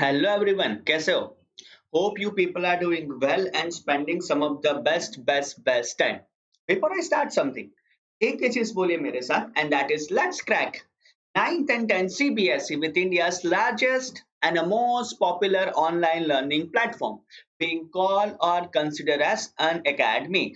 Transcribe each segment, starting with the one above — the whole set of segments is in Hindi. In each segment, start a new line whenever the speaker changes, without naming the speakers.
Hello everyone, कैसे हो? Hope you people are doing well and spending some of the best time. Before I start something, एक ही चीज बोलिए मेरे साथ and that is let's crack 9th and 10th CBSE with India's largest and a most popular online learning platform being called or considered as an academy.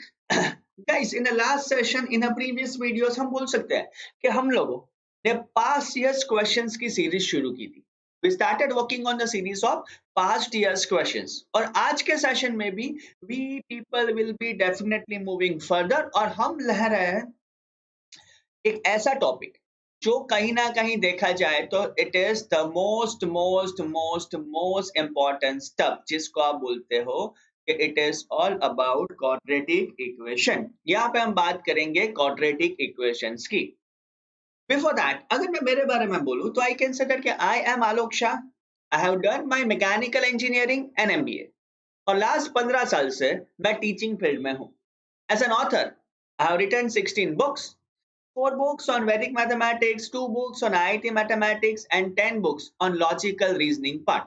Guys, in the last session, in a previous videos हम बोल सकते हैं कि हम लोगों ने past years questions की सीरीज शुरू की थी. We started working on the series of past years questions और आज के सेशन में भी we people will be definitely moving further और हम लह रहे हैं एक ऐसा टॉपिक जो कहीं ना कहीं देखा जाए तो it is the most important stuff जिसको आप बोलते हो कि it is all about quadratic equation. यहाँ पे हम बात करेंगे क्वाड्रेटिक इक्वेशंस की। बिफोर दैट अगर मैं मेरे बारे में बोलूं तो आई कैन से दैट कि I am Alok Shah. I have done my mechanical engineering and MBA और लास्ट 15 साल से मैं टीचिंग फील्ड में हूं। As an author I have written 16 books, 4 books on Vedic mathematics, 2 books on IIT mathematics, and 10 books on logical reasoning part.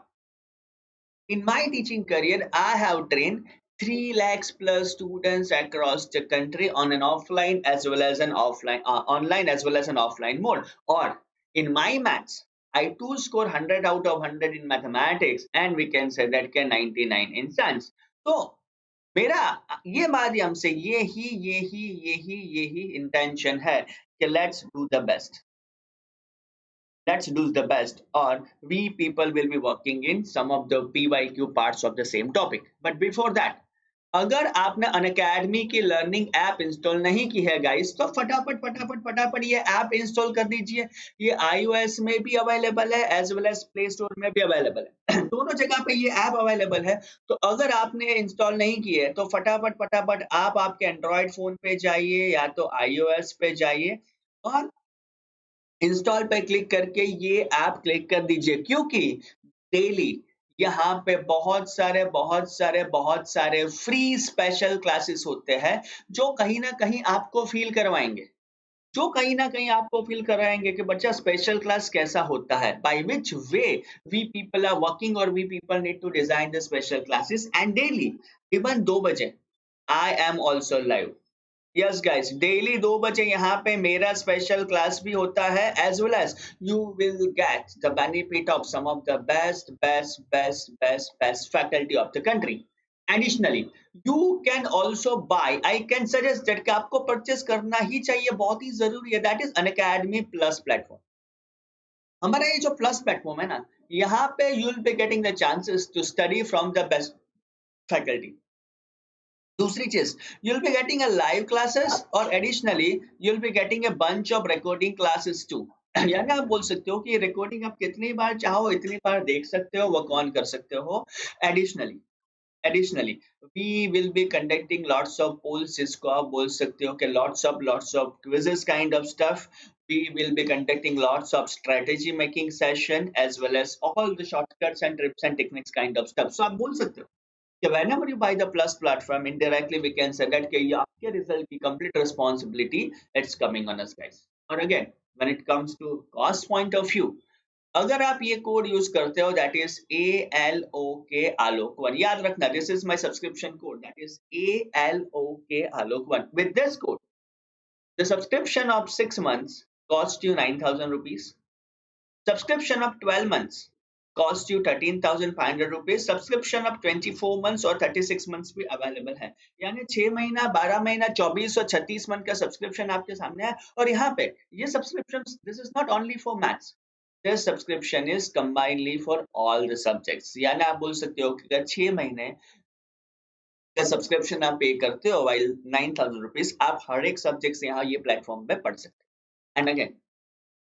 In my teaching career, I have trained 3 lakhs plus students across the country on an offline as well as an online as well as an offline mode. Or in my maths, I too score 100 out of 100 in mathematics, and we can say that can 99 in science. So मेरा ये माध्यम से यही इंटेंशन है कि let's do the best or we people will be working in some of the PYQ parts of the same topic. But before that, अगर आपने अनअकैडमी की लर्निंग ऐप इंस्टॉल नहीं की है गाइस तो फटाफट ये ऐप इंस्टॉल कर दीजिए। ये iOS में भी अवेलेबल है as well as play store में भी अवेलेबल है। दोनों जगह पे ये ऐप अवेलेबल है। तो अगर आपने इंस्टॉल नहीं की है तो फटाफट आप आपके एंड्रॉयड फोन पे जाइए या तो iOS पे जाइए और इंस्टॉल पे क्लिक करके ये ऐप क्लिक कर दीजिए क्योंकि डेली यहाँ पे बहुत सारे फ्री स्पेशल क्लासेस होते हैं जो कहीं ना कहीं आपको फील करवाएंगे, जो कहीं ना कहीं आपको फील कराएंगे कि बच्चा स्पेशल क्लास कैसा होता है, by which way we people are working और we people need to design the special classes and daily even 2 बजे I am also live. Yes guys, daily 2 बजे यहाँ पे मेरा स्पेशल क्लास भी होता है as well as you will get the benefit of some of the best faculty of the country. Additionally you can also buy, I can suggest that कि आपको परचेस करना ही चाहिए, बहुत ही जरूरी है, that is Unacademy plus platform. हमारा ये जो प्लस प्लेटफॉर्म है ना, यहाँ पे you will be getting the chances to study from the best faculty. दूसरी चीज, you'll be getting a live classes और additionally you'll be getting a bunch of recording classes too। यानी आप बोल सकते हो कि रिकॉर्डिंग आप कितनी बार चाहो इतनी बार देख सकते हो, वर्क ऑन कर सकते हो। Additionally we will be conducting lots of polls, जिसको आप बोल सकते हो कि lots of quizzes kind of stuff। We will be conducting lots of strategy making session as well as all the shortcuts and tips and techniques kind of stuff। So आप बोल सकते हो कि whenever you buy the plus platform, indirectly we can say that कि ये आपके result की complete responsibility it's coming on us guys। और again when it comes to cost point of view, अगर आप ये कोड यूज करते हो दैट इज ALOK आलोक 1, याद रखना this is my subscription code that is ALOK Alok 1। With this code the subscription of 6 months cost you 9,000 rupees, subscription of 12 months cost you 13,500 rupees, subscription of 24 months और 36 months भी अवेलेबल है। यानी 6 महीना 12 महीना 24 और 36 मंथ का सब्सक्रिप्शन आपके सामने है। और यहाँ पे ये subscription this is not only for maths, this subscription is combinedly for all the subjects. यानी आप बोल सकते हो कि अगर 6 महीने का सब्सक्रिप्शन आप पे करते हो वाइल 9,000 रुपीज, आप हर एक सब्जेक्ट यहाँ ये प्लेटफॉर्म पे पढ़ सकते हैं। And again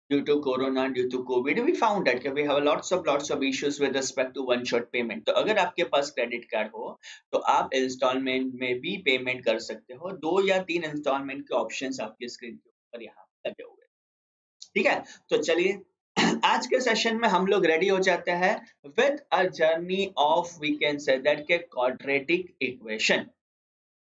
due to corona, due to covid, we found that we have lots of issues with respect to one shot payment। तो अगर आपके पास क्रेडिट कार्ड हो तो आप इंस्टॉलमेंट में भी पेमेंट कर सकते हो। 2 या 3 इंस्टॉलमेंट के ऑप्शंस आपके स्क्रीन के ऊपर यहाँ लगे हुए हैं। ठीक है, तो चलिए आज के सेशन में हम लोग रेडी हो जाते हैं with a journey of we can say that के क्वाड्रेटिक इक्वेशन।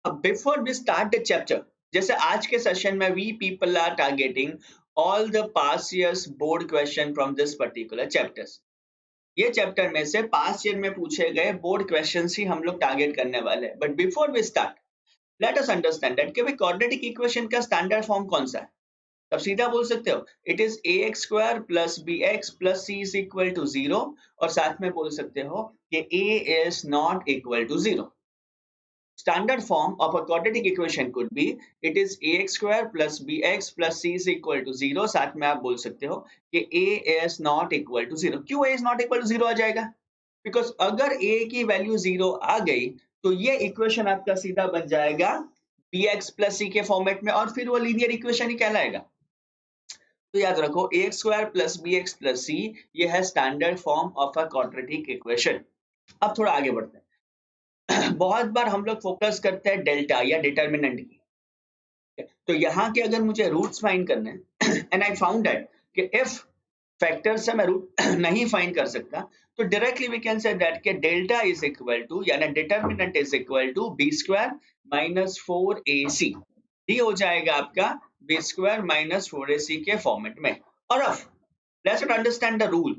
अब before we start the chapter, जैसे आज के सेशन में we people are targeting all the past years board question from this particular chapters। ये चैप्टर में से पास्ट ईयर में पूछे गए बोर्ड क्वेश्चंस ही हम लोग टारगेट करने वाले हैं। But before we start, let us understand that कि भाई क्वाड्रेटिक इक्वेशन का स्टैंडर्ड फॉर्म कौन सा है। तब सीधा बोल सकते हो it is a x square plus b x plus c is equal to 0, और साथ में बोल सकते हो कि a is not equal to 0। Standard form of a quadratic equation could be it is ax square plus bx plus c is equal to 0। साथ में आप बोल सकते हो कि a is not equal to 0। क्यों a is not equal to 0 आ जाएगा? Because अगर a की वैल्यू 0 आ गई तो ये इक्वेशन आपका सीधा बन जाएगा bx plus c के फॉर्मेट में, और फिर वो लीनियर इक्वेशन ही कहलाएगा। तो याद रखो ax square plus bx plus c ये है standard form of a quadratic equation. अब थोड़ा आगे बढ़ते हैं। बहुत बार हम लोग फोकस करते हैं डेल्टा या डिटर्मिनेंट की। तो यहाँ के अगर मुझे रूट्स फाइंड करने हैं एंड आई फाउंड दैट कि इफ फैक्टर से मैं रूट नहीं फाइंड कर सकता, तो directly we can say that कि डेल्टा इज इक्वल टू यानी determinant is equal to b square minus 4ac। ये हो जाएगा आपका बी स्क्वायर माइनस 4ac के फॉर्मेट में। और अब लेट्स अंडरस्टैंड द रूल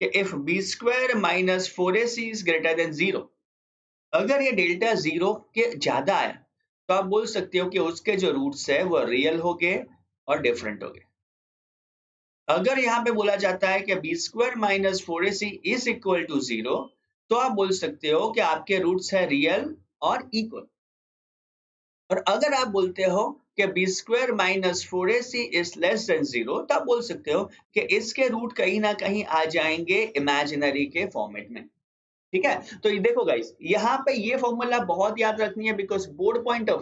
कि if b square minus 4ac is greater than 0, अगर ये डेल्टा 0 के ज्यादा है तो आप बोल सकते हो कि उसके जो रूट्स है वो रियल हो गए और डिफरेंट हो गए। अगर यहाँ पे बोला जाता है कि b square minus 4ac is equal to 0, तो आप बोल सकते हो कि आपके रूट्स है रियल और इक्वल। और अगर आप बोलते हो कि b square minus 4ac is less than 0, तो आप बोल सकते हो कि इसके रूट कहीं ना कहीं आ जाएंगे इमेजिनरी के फॉर्मेट में। ठीक है, तो ये देखो गाइस, यहाँ पे ये फॉर्मूला बहुत याद रखनी है because board point of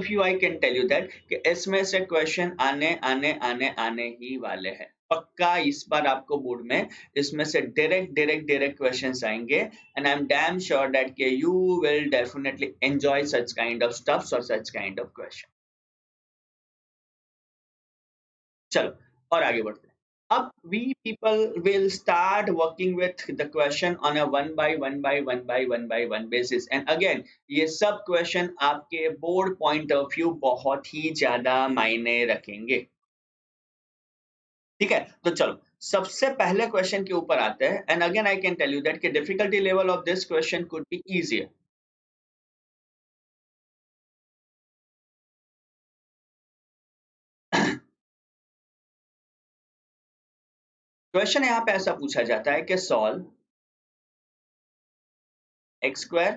view I can tell you that कि इसमें से क्वेश्चन आने आने आने आने ही वाले हैं पक्का। इस बार आपको बोर्ड में इसमें से डायरेक्ट क्वेश्चंस आएंगे and I am damn sure that कि you will definitely enjoy such kind of stuffs और सच काइंड ऑफ क्वेश्चन। चलो और आगे बढ़ते हैं। अब we people will start working with the question on a one by one basis, and again ये सब क्वेश्चन आपके बोर्ड पॉइंट ऑफ व्यू बहुत ही ज्यादा मायने रखेंगे। ठीक है, तो चलो सबसे पहले क्वेश्चन के ऊपर आते हैं and again I can tell you that कि difficulty level of this question could be easier. Question यहाँ पे ऐसा पूछा जाता है कि solve x square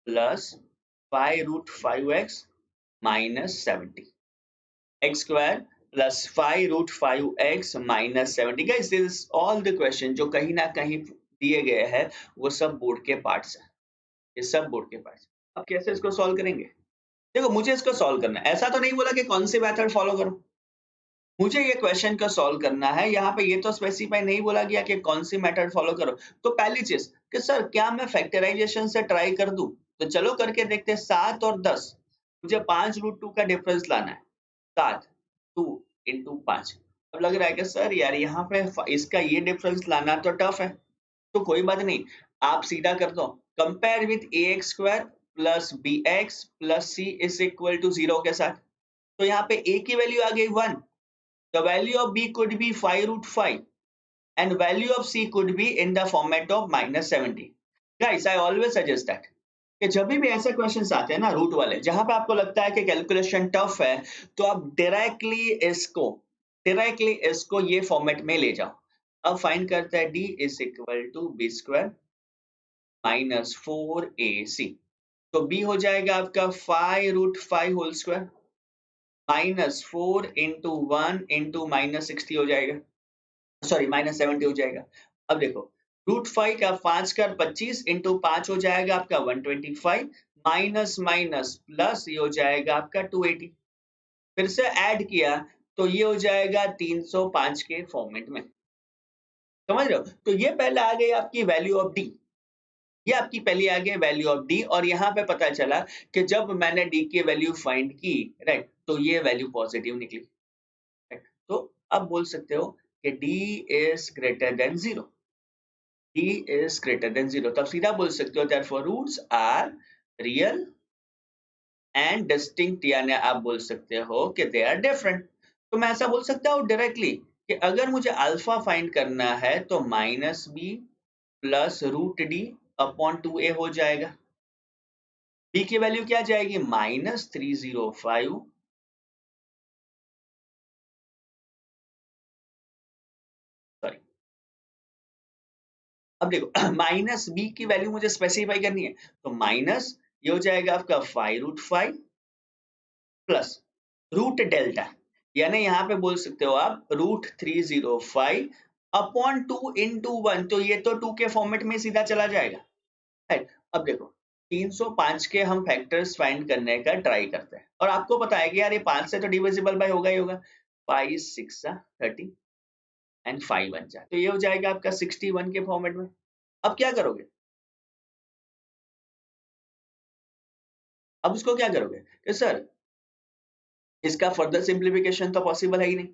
plus 5√5x minus 70, x square plus 5√5x minus 70। Guys, this is all the question जो कहीं ना कहीं दिए गए हैं, वो सब बोर्ड के पार्ट्स हैं। ये सब बोर्ड के पार्ट्स। अब कैसे इसको सॉल्व करेंगे? देखो मुझे इसको सॉल्व करना है, ऐसा तो नहीं बोला कि कौन सी मेथड फॉलो करो। मुझे ये क्वेश्चन का सॉल्व करना है, यहाँ पे ये तो स्पेसिफाई नहीं बोला गया कि कौन सी मेथड फॉलो करो। तो पहली चीज कि सर क्या मैं फैक्टराइजेशन से ट्राई कर दूं? तो चलो करके देखते हैं। 7 और 10, मुझे 5√2 का डिफरेंस लाना है। 7 2 इंटू 5। अब लग रहा है कि सर यार यहाँ पे इसका ये डिफरेंस लाना तो टफ है। तो कोई बात नहीं, आप सीधा कर दो compare with a x square plus b x plus c is equal to 0 के साथ। तो यहाँ पे ए की वैल्यू आ गई 1, the value of b could be 5√5 and value of c could be in the format of minus 70। Guys, I always suggest that कि जब भी ऐसे क्वेश्चंस आते हैं ना रूट वाले, जहां पे आपको लगता है कि कैलकुलेशन टफ है, तो आप डायरेक्टली इसको ये फॉर्मेट में ले जाओ। अब फाइंड करते हैं d is equal to b square minus 4ac। तो b हो जाएगा आपका 5√5 whole square minus 4 into 1 into minus 60 हो जाएगा, सॉरी माइनस 70 हो जाएगा। अब देखो √5 का 5 कर 25 इंटू 5 हो जाएगा आपका 125 माइनस माइनस प्लस ये हो जाएगा आपका 280। फिर से ऐड किया तो ये हो जाएगा 305 के फॉर्मेट में। समझ रहे हो? तो ये पहले आ गई आपकी वैल्यू ऑफ डी, ये आपकी पहली आ गई वैल्यू ऑफ डी। और यहाँ पे पता चला कि जब मैंने डी की वैल्यू फाइंड की, राइट, तो ये वैल्यू पॉजिटिव निकली। राइट, तो अब बोल सकते हो कि D is greater than 0। d is greater than 0, तब सीधा बोल सकते हो therefore roots are real and distinct, यानी आप बोल सकते हो कि they are different। तो मैं ऐसा बोल सकता हूँ डायरेक्टली कि अगर मुझे अल्फा फाइंड करना है तो -b plus √d upon 2a हो जाएगा। b की वैल्यू क्या जाएगी? -305। सॉरी, अब देखो माइनस b की वैल्यू मुझे स्पेसिफाई करनी है, तो माइनस ये हो जाएगा आपका 5√5 प्लस रूट डेल्टा, यानी यहाँ पे बोल सकते हो आप √305 अपॉन 2 इंटू 1, तो ये तो 2 के फॉर्मेट में सीधा चला जाएगा, राइट। अब देखो 305 के हम फैक्टर्स फाइंड करने का ट्राई करते हैं और आपको पता है कि यार ये 5 से तो डिविजिबल बाय होगा ही होगा। 5 6 30 एंड 5 1 जा, तो ये हो जाएगा आपका 61 के फॉर्मेट में। अब क्या करोगे? अब उसको क्या करोगे कि सर इसका फर्दर सिंप्लीफिकेशन तो पॉसिबल है ही नहीं।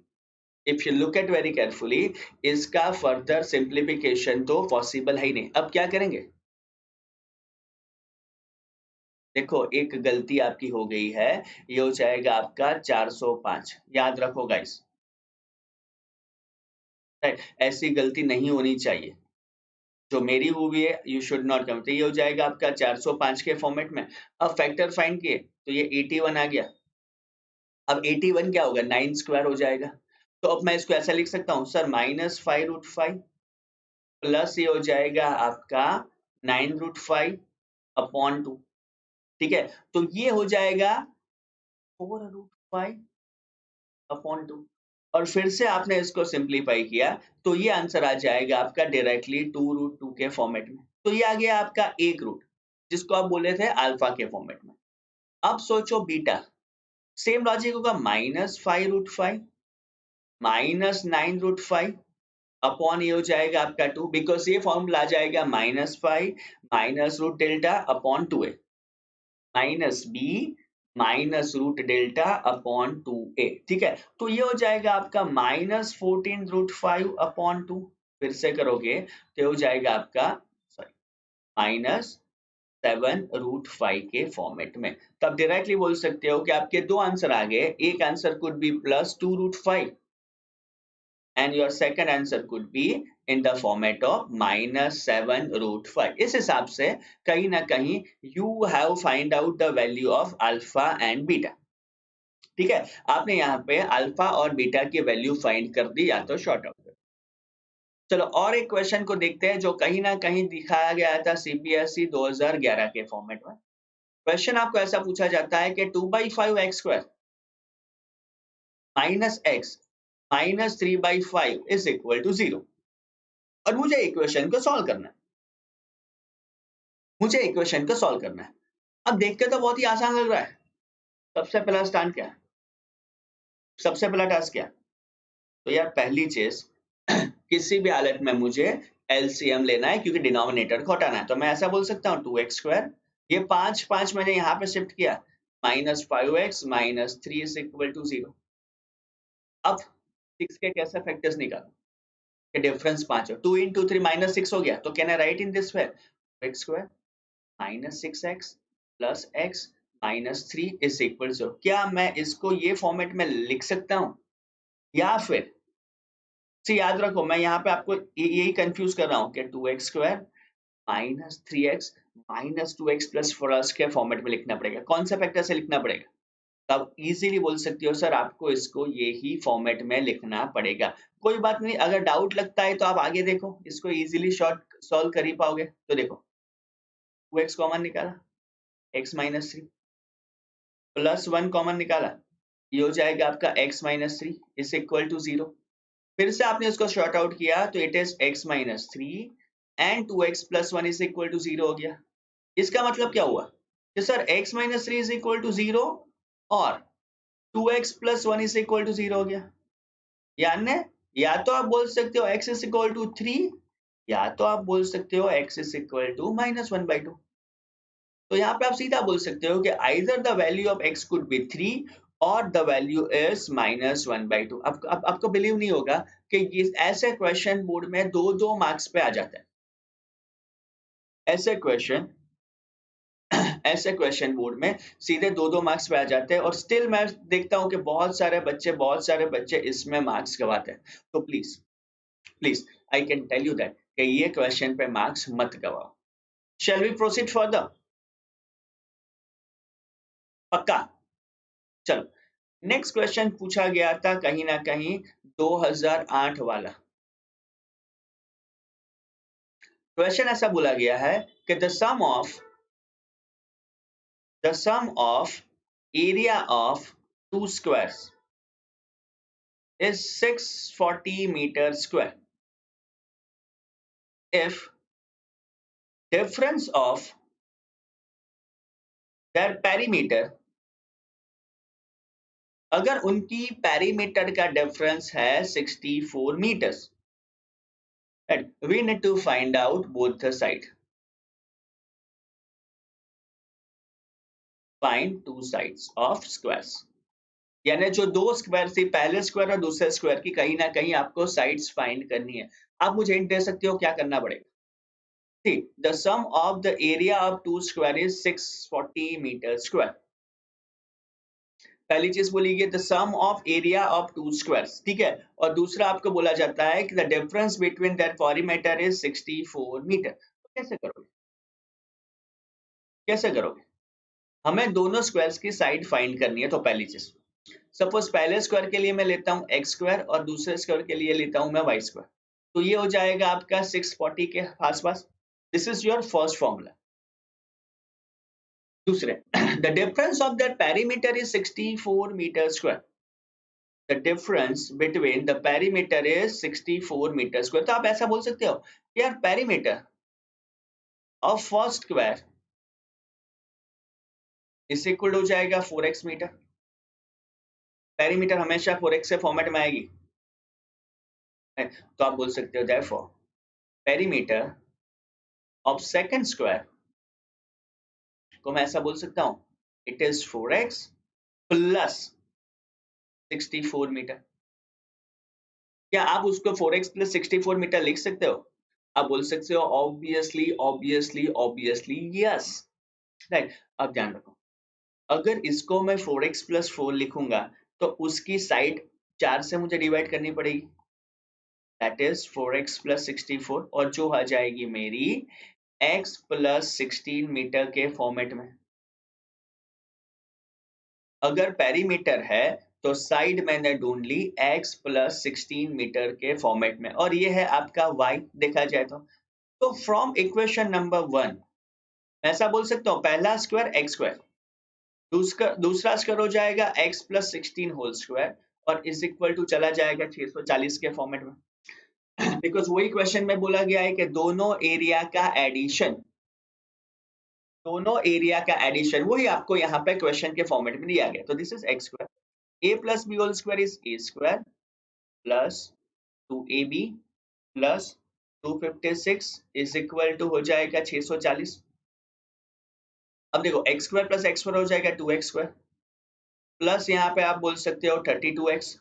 If you look at very carefully, इसका फर्दर सिंप्लीफिकेशन तो पॉसिबल है ही नहीं। अब क्या करेंगे? देखो एक गलती आपकी हो गई है, ये हो जाएगा आपका 405, याद रखो गाइस, राइट। ऐसी गलती नहीं होनी चाहिए, जो मेरी हुई है यू शुड नॉट कम। तो ये हो जाएगा आपका 405 के फॉर्मेट में। अब फैक्टर फाइंड किए तो ये 81 आ गया। अब 81 क्या होगा? 9 स्क्वायर हो जाएगा। तो अब मैं इसको ऐसा लिख सकता हूँ सर -5√5 प्लस ये हो जाएगा आपका 9√5 अपॉन 2, ठीक है। तो ये हो जाएगा 4√5 अपॉन 2, और फिर से आपने इसको सिंप्लीफाई किया तो ये आंसर आ जाएगा आपका डायरेक्टली 2√2 के फॉर्मेट में। तो ये आ गया आपका एक रूट, जिसको आप बोले थे अल्फा के फॉर्मेट में। अब सोचो बीटा, सेम लॉजिक होगा, -5√5 -9√5 अपॉन ये हो जाएगा आपका 2, बिकॉज ये फॉर्मूला आ जाएगा -5 minus root delta upon 2a minus b minus root delta upon 2a, ठीक है। तो ये हो जाएगा आपका -14√5 अपॉन 2, फिर से करोगे तो ये हो जाएगा आपका सॉरी -7√5 के फॉर्मेट में। तब डायरेक्टली बोल सकते हो कि आपके दो आंसर आ गए, एक answer could be +2√5 and your second answer could be in the format of -7√5। इस हिसाब से कहीं ना कहीं you have find out the value of alpha and beta, ठीक है। आपने यहाँ पे अल्फा और बीटा की वैल्यू फाइंड कर दी या तो शॉर्ट आउट कर। चलो और एक क्वेश्चन को देखते हैं जो कहीं ना कहीं दिखाया गया था सीबीएसई 2011 के फॉर्मेट में। क्वेश्चन आपको ऐसा पूछा जाता है कि 2/5 x² minus x minus 3/5 is equal to 0, और मुझे इक्वेशन को सॉल्व करना है। मुझे इक्वेशन को सॉल्व करना है। अब देख के तो बहुत ही आसान लग रहा है। सबसे पहला स्टांड क्या है? सबसे पहला टास्क क्या है? तो यार पहली चीज किसी भी हालत में मुझे एलसीएम लेना है, क्योंकि डिनोमिनेटर को हटाना है। तो मैं ऐसा बोल सकता हूँ 2x², ये 5 मैंने यहाँ पे शिफ्ट किया, -5x minus 3 is equal to 0। अब 6 के कैसे फैक्टर्स निकालो कि डिफरेंस 5 है। 2 into 3 -6 हो गया, तो can I right in this way x² -6x plus x minus 3 is equal 0। क्या मैं इसको ये फॉर्मेट में लिख सकता हूँ? या फिर से याद रखो, मैं यहाँ पे आपको यही कंफ्यूज कर रहा हूँ कि 2x² minus 3x minus 2x plus 4x के फॉर्मेट में लिखना पड़ेगा। कौन सा फैक्टर से लिखना पड़ेगा? तब इजीली बोल सकती हो सर आपको इसको यही फॉर्मेट में लिखना पड़ेगा। कोई बात नहीं, अगर डाउट लगता है तो आप आगे देखो, इसको इजीली शॉर्ट सॉल्व कर ही पाओगे। तो देखो 2x कॉमन निकाला, x माइनस 3 प्लस 1 कॉमन निकाला, ये हो जाएगा आपका x minus 3 is equal to 0। फिर से आपने उसको शॉर्ट आउट किया तो it is x minus 3 and 2x plus 1 is equal to 0 हो गया। इसका मतलब क्या हुआ कि sir x minus 3 is equal to 0 और 2x plus 1 is equal to 0 हो गया। यानी या तो आप बोल सकते हो x इज इक्वल टू 3, या तो आप बोल सकते हो x इज इक्वल टू -1/2। तो यहाँ पे आप सीधा बोल सकते हो कि either the value of x could be 3 और the value is -1/2। अब आपको बिलीव नहीं होगा कि ये ऐसे क्वेश्चन बोर्ड में 2-2 मार्क्स पे आ जाता है। ऐसे क्वेश्चन ऐसे क्वेश्चन बोर्ड में सीधे 2-2 मार्क्स पे आ जाते हैं और स्टिल मैं देखता हूँ कि बहुत सारे बच्चे इसमें मार्क्स गवाते हैं। तो please please I can tell you that कि ये क्वेश्चन पे मार्क्स मत गवाओ। Shall we proceed further? पक्का? चलो, नेक्स्ट क्वेश्चन पूछा गया था कहीं ना कहीं 2008 वाला। क्वेश्चन ऐसा बोला गया है कि the sum of area of two squares is 640 meters square if difference of their perimeter, अगर उनकी पेरीमीटर का डिफरेंस है 64 meters, and we need to find out both the side, find two sides of squares, यानी जो दो स्क्वायर थी, पहले स्क्वायर और दूसरे स्क्वायर की कहीं ना कहीं आपको साइड्स फाइंड करनी है। आप मुझे हिंट दे सकते हो क्या करना पड़ेगा? See, the sum of the area of two square is 640 meters square. पहली चीज बोली गई the sum of area of two squares, ठीक है, और दूसरा आपको बोला जाता है कि the difference between that perimeter is 64 meter. तो कैसे करोगे? कैसे करोगे? हमें दोनों स्क्वायर्स की साइड फाइंड करनी है। तो पहली चीज, सपोज पहले स्क्वायर के लिए मैं लेता हूँ एक्स स्क्वायर और दूसरे स्क्वायर के लिए लेता हूँ मैं वाई स्क्वायर, तो ये हो जाएगा आपका 640 के आसपास। This is your first formula. दूसरे, the difference of that perimeter is 64 meter square. The difference between the perimeter is 64 meter square. तो आप ऐसा बोल सकते हो यार perimeter of first square is equal हो जाएगा 4x मीटर। पेरीमीटर हमेशा 4x से फॉर्मेट में आएगी, तो आप बोल सकते हो therefore perimeter of second square को मैं ऐसा बोल सकता हूँ it is 4x plus 64 metre. क्या आप उसको 4x प्लस 64 मीटर लिख सकते हो? आप बोल सकते हो obviously obviously obviously yes, right. अब ध्यान रखो, अगर इसको मैं 4x प्लस 4 लिखूंगा तो उसकी साइड 4 से मुझे डिवाइड करनी पड़ेगी, दैट इज 4x प्लस 64, और जो आ जाएगी मेरी x प्लस 16 मीटर के फॉर्मेट में। अगर पेरीमीटर है तो साइड मैंने ढूंढ ली x प्लस 16 मीटर के फॉर्मेट में, और ये है आपका y देखा जाए तो फ्रॉम इक्वेशन नंबर 1 ऐसा बोल सकता हूँ पहला स्क्वायर x स्क्वायर, दूसरा स्क्वायर हो जाएगा x प्लस 16 होल स्क्वायर, और इज इक्वल टू चला जाएगा 640 के फॉर्मेट में। बिकॉज वही क्वेश्चन में बोला गया है कि दोनों एरिया का एडिशन वही आपको यहाँ पे क्वेश्चन के फॉर्मेट में दिया गया। तो this is x square, a plus b whole square is a square plus 2ab plus 256 is equal to हो जाएगा 640। अब देखो x square plus x square हो जाएगा 2x स्क्वायर, प्लस यहाँ पे आप बोल सकते हो 32x,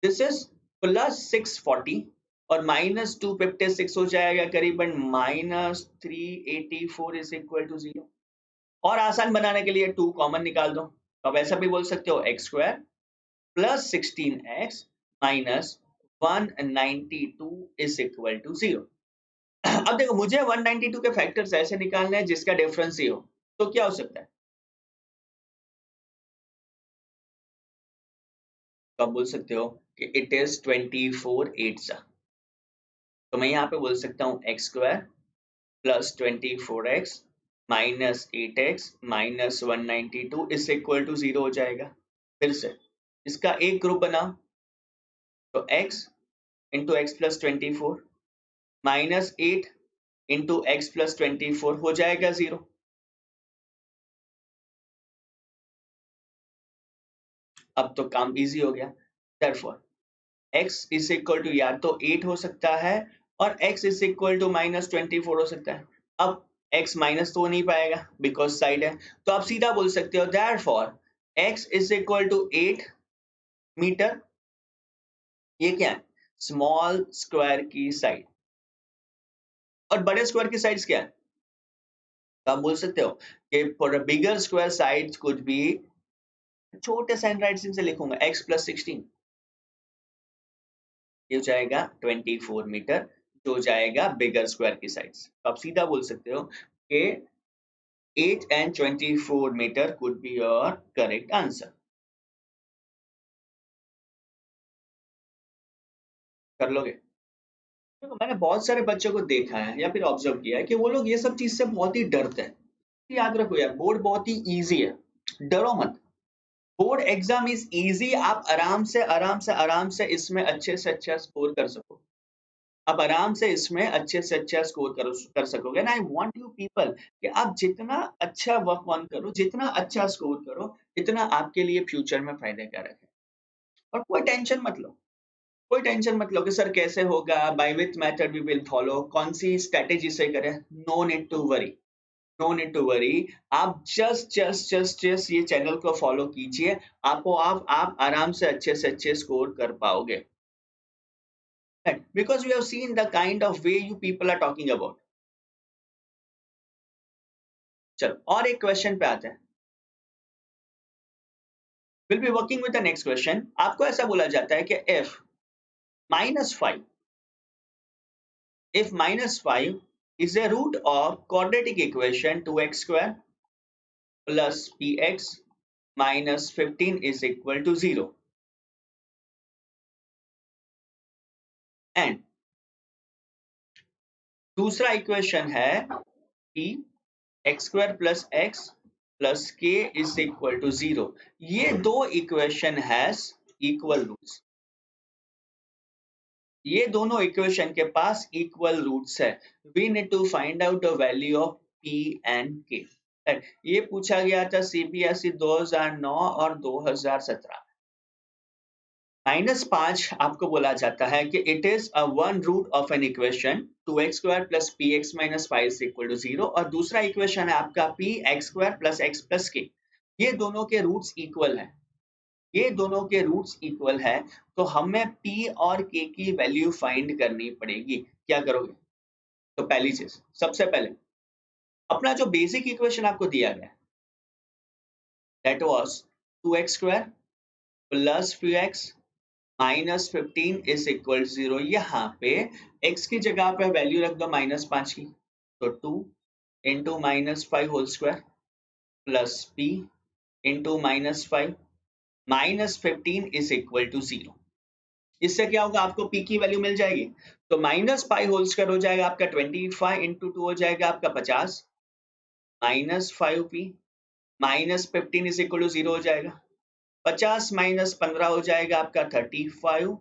दिस इज प्लस 640 और माइनस 256 हो जाएगा करीबन माइनस 384 इज इक्वल टू 0। और आसान बनाने के लिए 2 कॉमन निकाल दो, तो आप ऐसा भी बोल सकते हो x square plus 16x minus 192 is equal to 0। अब देखो मुझे 192 के फैक्टर्स ऐसे निकालने हैं जिसका डिफरेंस ये हो, तो क्या हो सकता है? तो आप बोल सकते हो कि इट इज 24 8 सा, तो मैं यहाँ पे बोल सकता हूँ x square plus 24x minus 8x minus 192 is equal to 0 हो जाएगा। फिर से इसका एक ग्रुप बनाओ, तो x into x plus 24 minus 8 into x plus 24 हो जाएगा 0। अब तो काम इजी हो गया। therefore x is equal to या तो 8 हो सकता है और x is equal to minus 24 हो सकता है। अब x माइनस तो हो नहीं पाएगा बिकॉज साइड है, तो आप सीधा बोल सकते हो therefore x is equal to 8 meter. ये क्या है? स्मॉल स्क्वायर की साइड। और बड़े स्क्वायर की साइड्स क्या है? तो आप बोल सकते हो कि for a bigger square side could be, छोटे से हैंडराइटिंग से लिखूंगा x प्लस 16, ये हो जाएगा 24 मीटर, जो जाएगा बिगर स्क्वायर की साइड्स। तो आप सीधा बोल सकते हो कि 8 and 24 meter could be your correct answer। कर लोगे? देखो मैंने बहुत सारे बच्चों को देखा है या फिर ऑब्जर्व किया है कि वो लोग ये सब चीज से बहुत ही डरते हैं। याद रखो यार, बोर्ड बहुत ही इजी है, डरो मत। बोर्ड एग्जाम इज इजी, आप आराम से इसमें अच्छे से अच्छा स्कोर कर सको। आप आराम से इसमें अच्छे से अच्छा स्कोर कर सकोगे ना। आई वांट यू पीपल कि आप जितना अच्छा वर्क ऑन करो, जितना अच्छा स्कोर करो, इतना आपके लिए फ्यूचर में फायदे कारक है। और कोई टेंशन मत लो, कोई टेंशन मत लो कि सर कैसे होगा, by which method we will follow, कौन सी स्ट्रेटेजी से करें। No need to worry, no need to worry. आप जस्ट ये चैनल को फॉलो कीजिए, आपको आप आराम से अच्छे स्कोर कर पाओगे। Because we have seen the kind of way you people are talking about. चलो और एक क्वेश्चन पे आते हैं। Will be working with the next question. आपको ऐसा बोला जाता है कि minus five if minus 5 is a root of quadratic equation 2x square plus px minus 15 is equal to 0, and दूसरा इक्वेशन है p x square plus x plus k is equal to 0। ये दो इक्वेशन हैज इक्वल रूट्स, ये दोनों इक्वेशन के पास इक्वल रूट्स है। We need to find out the value of p and k। ये पूछा गया था सीबीएसई 2009 और 2017। -5 आपको बोला जाता है कि it is a one root of an equation 2x² plus px minus 5 is equal to 0, और दूसरा इक्वेशन है आपका px² plus x plus k। ये दोनों के रूट्स इक्वल है, ये दोनों के रूट्स इक्वल है। तो हमें p और k की वैल्यू फाइंड करनी पड़ेगी। क्या करोगे? तो पहली चीज, सबसे पहले अपना जो बेसिक इक्वेशन आपको दिया गया that was 2x² plus px minus 15 is equal 0। यहाँ पे x की जगह पे वैल्यू रख दो -5 की, तो 2 into -5 whole square plus p into -5 -15 is equal to 0। इससे क्या होगा, आपको p की वैल्यू मिल जाएगी। तो -5 होल स्क्वायर हो जाएगा आपका 25 इंटू 2 हो जाएगा आपका 50 -5p -15 इज इक्वल टू 0 हो जाएगा। 50 माइनस 15 हो जाएगा आपका 35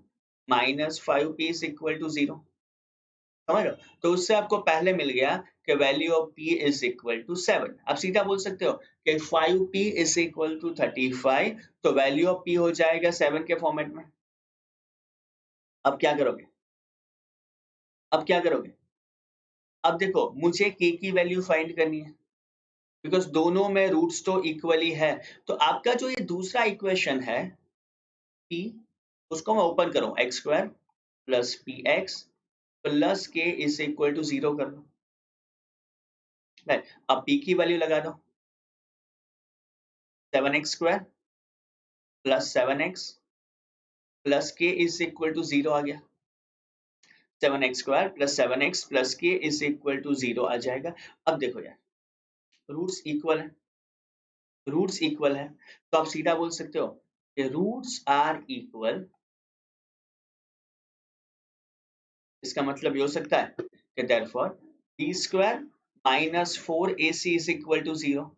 minus 5p is equal to 0। समझ लो, तो उससे आपको पहले मिल गया कि value of p is equal to 7। आप सीधा बोल सकते हो कि 5p इज इक्वल टू 35, तो वैल्यू ऑफ p हो जाएगा 7 के फॉर्मेट में। अब क्या करोगे? अब क्या करोगे? अब देखो, मुझे k की वैल्यू फाइंड करनी है बिकॉज दोनों में रूट्स तो इक्वली है। तो आपका जो ये दूसरा इक्वेशन है p, उसको मैं ओपन करूं, x² प्लस px प्लस के इज इक्वल टू 0 कर दो। अब p की वैल्यू लगा दो, 7x² प्लस 7x प्लस के इज इक्वल टू 0 आ गया। 7x² प्लस 7x प्लस के इज इक्वल टू 0 आ जाएगा। अब देखो यार, रूट्स इक्वल है, रूट्स इक्वल है, तो आप सीधा बोल सकते हो कि रूट्स आर इक्वल। इसका मतलब ये हो सकता है कि therefore b² minus 4ac is equal to 0।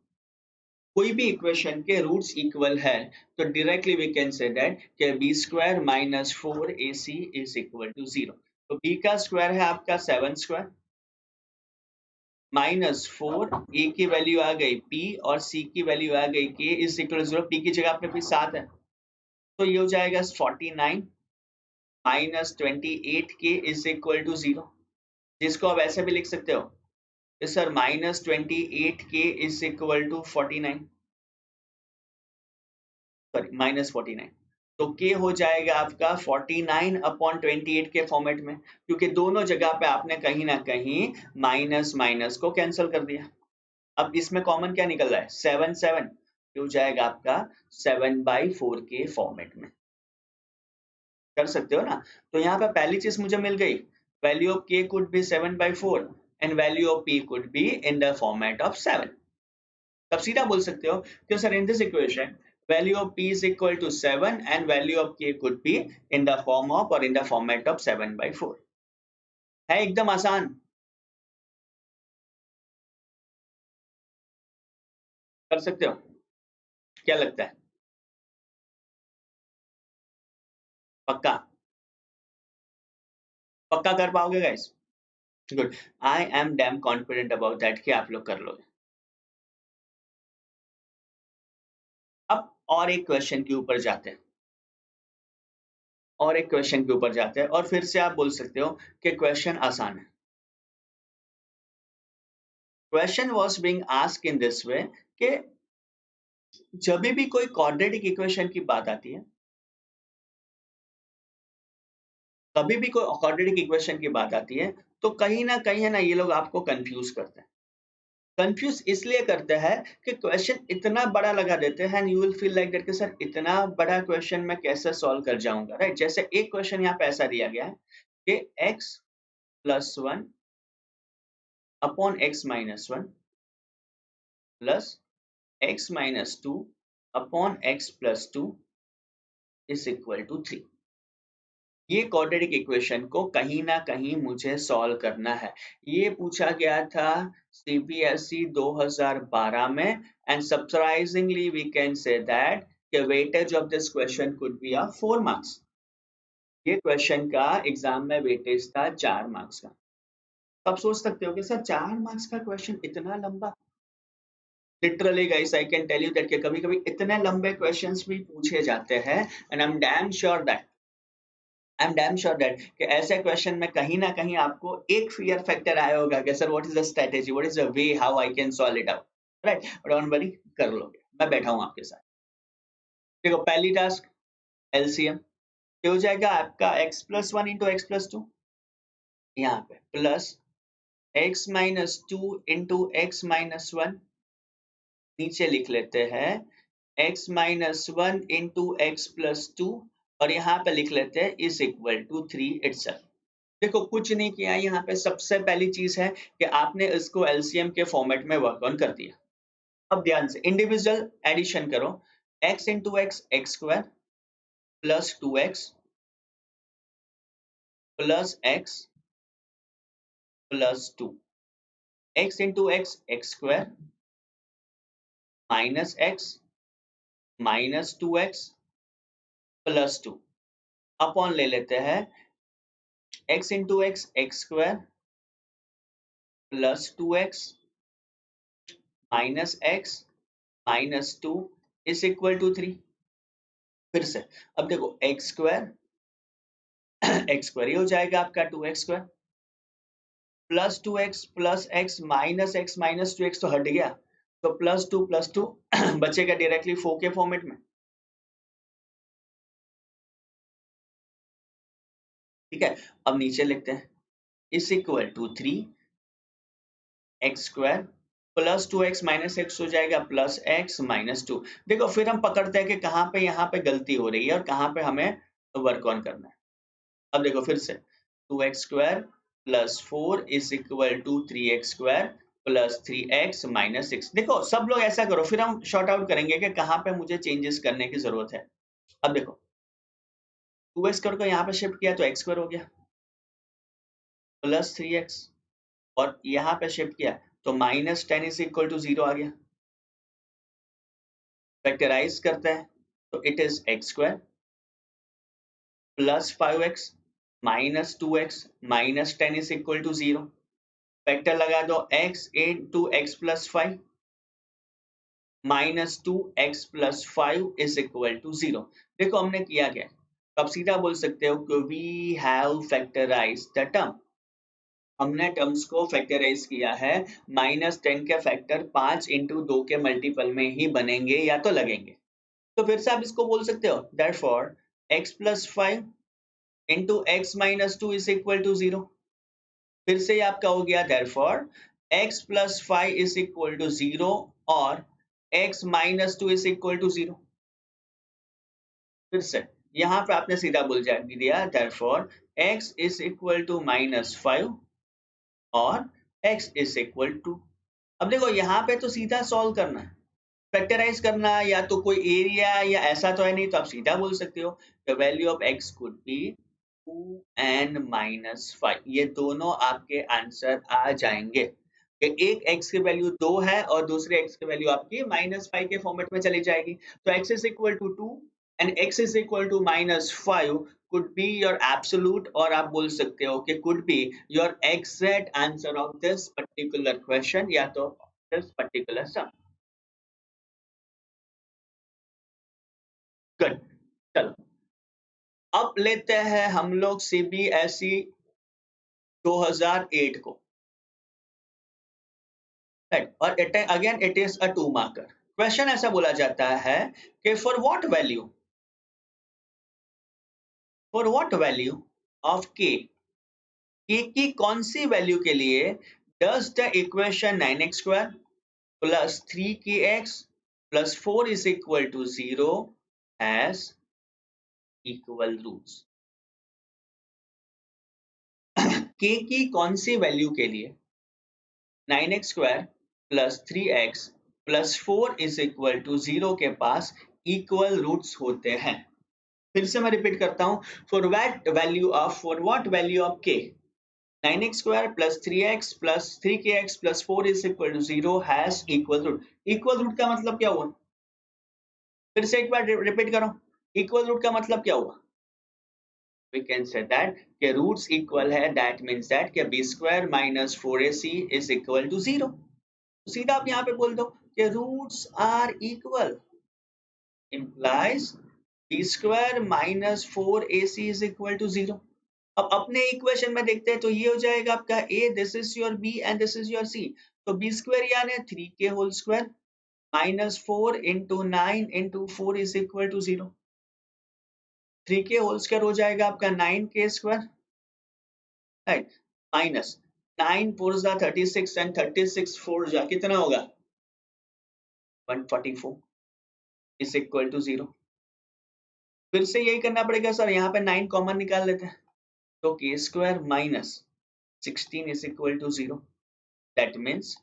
कोई भी इक्वेशन के रूट्स इक्वल है तो directly we can say that कि b² minus 4ac is equal to 0। तो b का स्क्वायर है आपका 7² माइनस 4, a की वैल्यू आ गई p और c की वैल्यू आ गई k is equal to 0। p की जगह पे भी 7 है, तो ये हो जाएगा 49 minus 28k is equal to 0, जिसको आप ऐसे भी लिख सकते हो sir -28k is equal to 49, sorry -49। तो k हो जाएगा आपका 49 अपॉन 28 के फॉर्मेट में, क्योंकि दोनों जगह पे आपने कहीं ना कहीं माइनस माइनस को कैंसिल कर दिया। अब इसमें कॉमन क्या निकल रहा है 7 7, हो जाएगा आपका 7/4 के फॉर्मेट में, कर सकते हो ना। तो यहाँ पे पहली चीज मुझे मिल गई, value of k could be 7/4 and value of p could be in the format of 7। तब सीधा बोल सकते हो कि sir in this equation value of p is equal to 7 and value of k could be in the form of or in the format of 7/4। है एकदम आसान, कर सकते हो, क्या लगता है, पक्का, पक्का कर पाओगे guys? Good, I am dam confident about that कि आप लोग कर लोगे। अब और एक क्वेश्चन के ऊपर जाते हैं, और एक क्वेश्चन के ऊपर जाते हैं, और फिर से आप बोल सकते हो कि क्वेश्चन आसान है। Question was being asked in this way कि जब भी कोई क्वाड्रेटिक इक्वेशन की बात आती है, कभी भी कोई क्वाड्रेटिक इक्वेशन की बात आती है, तो कहीं ना कहीं है ना ये लोग आपको कंफ्यूज करते हैं। कंफ्यूज इसलिए करते हैं कि क्वेश्चन इतना बड़ा लगा देते हैं, and you will feel like that कि सर इतना बड़ा क्वेश्चन मैं कैसे सॉल्व कर जाऊंगा, राइट। जैसे एक क्वेश्चन यहाँ पे ऐसा दिया गया है कि x+1 upon x-1 plus x-2 upon x+2 is equal to 3। ये क्वाड्रेटिक इक्वेशन को कहीं ना कहीं मुझे सॉल्व करना है। ये पूछा गया था सीबीएसई 2012 में, and surprisingly we can say that the weightage of this question could be a 4 marks। ये क्वेश्चन का एग्जाम में वेटेज था 4 मार्क्स का। अब सोच सकते हो कि सर 4 मार्क्स का क्वेश्चन इतना लंबा, literally guys I can tell you that कि कभी-कभी इतने लंबे क्वेश्चंस भी पूछे जाते हैं, and I am damn sure that कि ऐसे क्वेश्चन में कहीं ना कहीं आपको एक फियर फैक्टर आया होगा कि sir what is the strategy, what is the way how I can solve it out, right. Don't worry, कर लोगे, मैं बैठा हूं आपके साथ। देखो पहली टास्क एलसीएम, ये हो जाएगा आपका x+1 इंटू x+2, यहाँ पे प्लस x-2 इंटू x-1, नीचे लिख लेते हैं x-1 इंटू x+2, और यहाँ पे लिख लेते हैं इज इक्वल टू 3 इटसेल्फ। देखो कुछ नहीं किया यहाँ पे, सबसे पहली चीज है कि आपने इसको एलसीएम के फॉर्मेट में वर्क ऑन कर दिया। अब ध्यान से इंडिविजुअल एडिशन करो, x into x x square plus 2x plus x plus 2, x into x x square minus x minus 2x plus 2, upon ले लेते हैं x into x x square plus 2x minus x minus 2 is equal to 3। फिर से अब देखो एक्स स्क्वायर एक्स स्क्वायर ये हो जाएगा आपका 2x² plus 2x plus x minus 2x तो हट गया, तो प्लस टू बचेगा डायरेक्टली 4 के फॉर्मेट में, ठीक है। अब नीचे लिखते हैं is equal to 3x² plus 2x minus x हो जाएगा प्लस x माइनस 2। देखो फिर हम पकड़ते हैं कि कहाँ पे यहाँ पे गलती हो रही है और कहाँ पे हमें वर्क ऑन करना है। अब देखो फिर से 2x² plus 4 is equal to 3x² plus 3x minus 6। देखो सब लोग ऐसा करो, फिर हम शॉर्ट आउट करेंगे कि कहाँ पे मुझे चेंजेस करने की जरूरत है। अब देखो 2x² को यहाँ पे शिफ्ट किया तो x² हो गया प्लस 3x, और यहाँ पे शिफ्ट किया तो माइनस 10 इज इक्वल टू 0 आ गया। फैक्टराइज करते हैं तो it is x² plus 5x minus 2x minus 10 is equal to 0। Factor लगा दो x into x plus 5 minus 2x plus 5 is equal to 0। देखो हमने किया क्या, तो आप सीधा बोल सकते हो कि we have factorise the term, हमने टर्म्स को फैक्टराइज किया है। -10 के फैक्टर 5 इंटू 2 के मल्टीपल में ही बनेंगे या तो लगेंगे। तो फिर से आप इसको बोल सकते हो therefore x plus 5 into x minus 2 is equal to 0। फिर से ये आपका हो गया therefore x plus 5 is equal to 0 और x minus 2 is equal to 0। फिर से यहाँ पे आपने सीधा बोल दिया therefore x is equal to -5 और x is equal to। अब देखो यहाँ पे तो सीधा सॉल्व करना है, फैक्टराइज करना, या तो कोई एरिया या ऐसा तो है नहीं, तो आप सीधा बोल सकते हो the value of x could be 2n-5। ये दोनों आपके आंसर आ जाएंगे। एक x की वैल्यू 2 है और दूसरे x की वैल्यू आपकी -5 के फॉर्मेट में चली जाएगी, तो x is equal to 2 and x is equal to -5 could be your absolute, और आप बोल सकते हो कि could be your exact answer of this particular question या तो this particular sum। गुड, चलो अब लेते हैं हम लोग सीबीएसई 2008 को, राइट, और again it is a 2 marker question. ऐसा बोला जाता है कि फॉर व्हाट वैल्यू ऑफ के की कौन सी वैल्यू के लिए does the equation 9x square plus 3kx plus 4 is equal to 0 has equal roots. K की कौन सी वैल्यू के लिए 9x square plus 3x plus 4 is equal to 0 के पास इक्वल रूट्स होते हैं। फिर से मैं रिपीट करता हूं, for what value of k 9x square plus 3x plus 3kx plus 4 is equal to 0 has equal root. Equal root का मतलब क्या हुआ? फिर से एक बार रिपीट करो, इक्वल रूट का मतलब क्या हुआ? We can say that के रूट्स इक्वल है, that means that के b square minus 4ac is equal to 0। सीधा आप यहाँ पे बोल दो कि roots are equal, implies b square minus 4ac is equal to 0। अब अपने इक्वेशन में देखते हैं तो ये हो जाएगा आपका a, this is your b and this is your c। तो b square यानी 3k whole square minus 4 into 9 into 4 is equal to 0। 3k whole square हो जाएगा आपका 9k square, राइट, माइनस 9 4 जा 36 एंड 36 4 जा कितना होगा 144 इज इक्वल टू 0। फिर से यही करना पड़ेगा सर, यहाँ पे 9 कॉमन निकाल लेते हैं, तो k square minus 16 is equal to 0। That means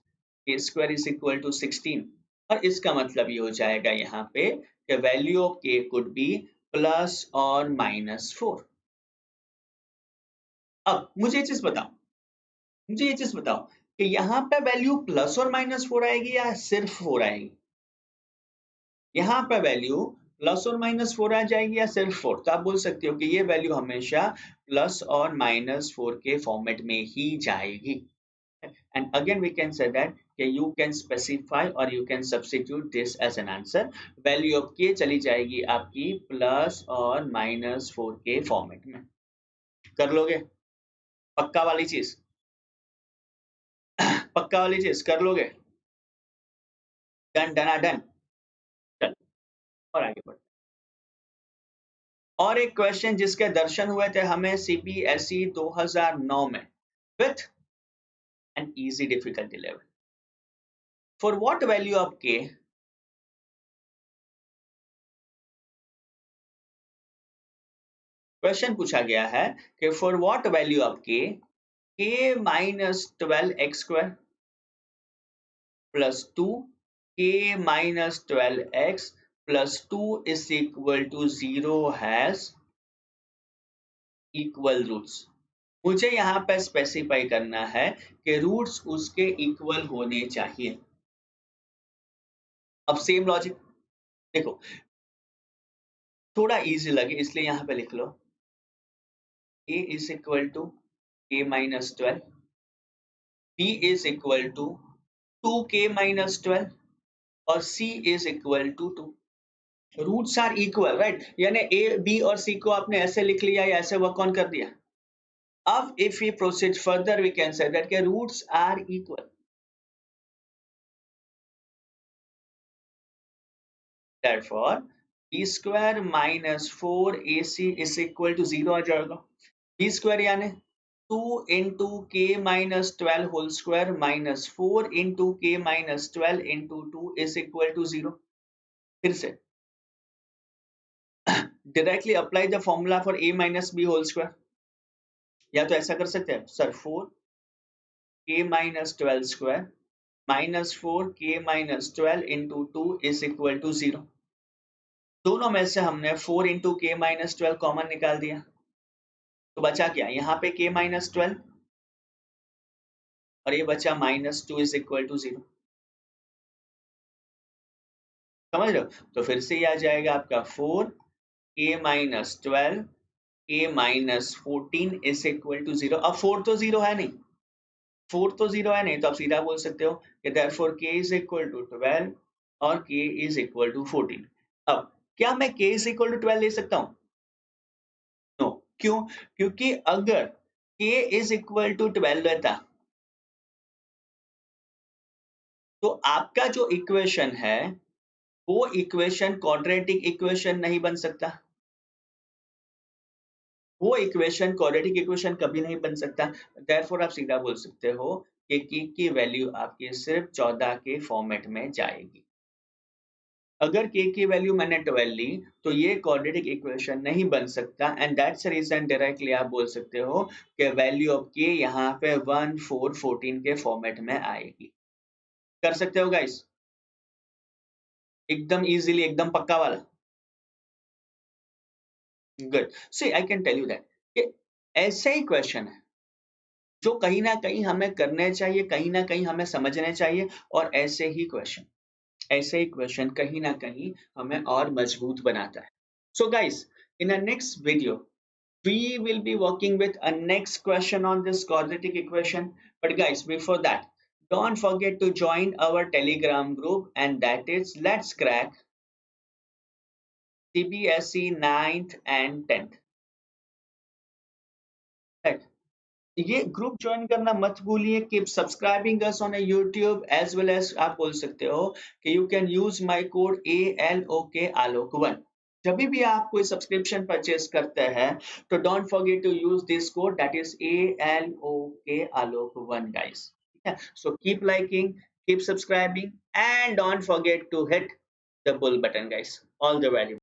k square is equal to 16, और इसका मतलब ये हो जाएगा यहाँ पे कि value of k could be plus और -4। अब मुझे ये चीज बताओ कि यहाँ पे वैल्यू प्लस और -4 आएगी या सिर्फ 4 आएगी? यहाँ पे वैल्यू प्लस और -4 आ जाएगी या सिर्फ 4? तो आप बोल सकते हो कि ये वैल्यू हमेशा प्लस और -4 के फॉर्मेट में ही जाएगी। And again we can say that you can specify or you can substitute this as an answer। Value of के चली जाएगी आपकी प्लस और -4 के फॉर्मेट में। कर लोगे पक्का वाली चीज? पक्का वाली चीज कर लोगे? Done done done. चल और आगे बढ़। और एक क्वेश्चन जिसके दर्शन हुए थे हमें सीबीएसई 2009 में with an easy difficulty level. For what value of k question पूछा गया है कि for what value of k minus 12x square plus 2 k minus 12x plus 2 is equal to 0 has equal roots. मुझे यहाँ पे स्पेसिफाई करना है कि रूट्स उसके इक्वल होने चाहिए। अब सेम लॉजिक देखो, थोड़ा इजी लगे इसलिए यहाँ पे लिख लो a is equal to k minus 12, b is equal to 2k minus 12 और c is equal to 2। Roots are equal, right, यानी a b और c को आपने ऐसे लिख लिया या ऐसे वर्क ऑन कर दिया। अब if we proceed further we can say that के roots are equal, therefore b square minus 4ac is equal to 0 आ जाएगा। b square यानी 2 into k minus 12 whole square minus 4 into k minus 12 into 2 is equal to 0. फिर से directly apply the formula for a minus b whole square. या तो ऐसा कर सकते हैं sir 4k minus 12 square minus 4k minus 12 into 2 is equal to 0. दोनों में से हमने 4 into k minus 12 कॉमन निकाल दिया, तो बचा क्या यहाँ पे k minus 12 और ये बचा minus 2 is equal to 0. समझ रहे हो? तो फिर से ये आ जाएगा आपका 4k minus 12 k minus 14 is equal to 0. अब 4 तो 0 है नहीं, 4 तो 0 है नहीं, तो आप सीधा बोल सकते हो कि therefore k is equal to 12 और k is equal to 14. अब क्या मैं k is equal to 12 ले सकता हूँ? नो. क्यों? क्योंकि अगर k is equal to 12 रहता तो आपका जो इक्वेशन है वो इक्वेशन क्वाड्रेटिक इक्वेशन नहीं बन सकता, वो इक्वेशन क्वाड्रेटिक इक्वेशन कभी नहीं बन सकता. देयरफॉर आप सीधा बोल सकते हो कि की वैल्यू आपकी सिर्फ 14 के फॉर्मेट में जाएगी. अगर k की वैल्यू मैंने 12 ली तो ये क्वाड्रेटिक इक्वेशन नहीं बन सकता and that's the reason directly आप बोल सकते हो कि वैल्यू ऑफ k यहाँ पे 1 4 14 के फॉर्मेट में आएगी. कर सकते हो गाइस? एकदम इजीली, एकदम पक्का वाला. Good. See I can tell you that कि ऐसे ही क्वेश्चन है जो कहीं ना कहीं हमें करने चाहिए, कहीं ना कहीं हमें समझने चाहिए, और ऐसे ही क्वेश्चन कहीं ना कहीं हमें और मजबूत बनाता है. So guys, in a next video we will be working with a next question on this quadratic equation. But guys, before that, don't forget to join our Telegram group, and that is Let's Crack CBSE 9th and 10th. Right. ये ग्रुप ज्वाइन करना मत भूलिए. Keep subscribing us on YouTube as well as आप बोल सकते हो कि you can use my code ALOK आलोक1. जब भी आप कोई सब्सक्रिप्शन परचेज करते हैं तो don't forget to use this code, that is ALOK आलोक1 गाइस. ठीक है? So keep liking, keep subscribing, and don't forget to hit the bull button guys. All the very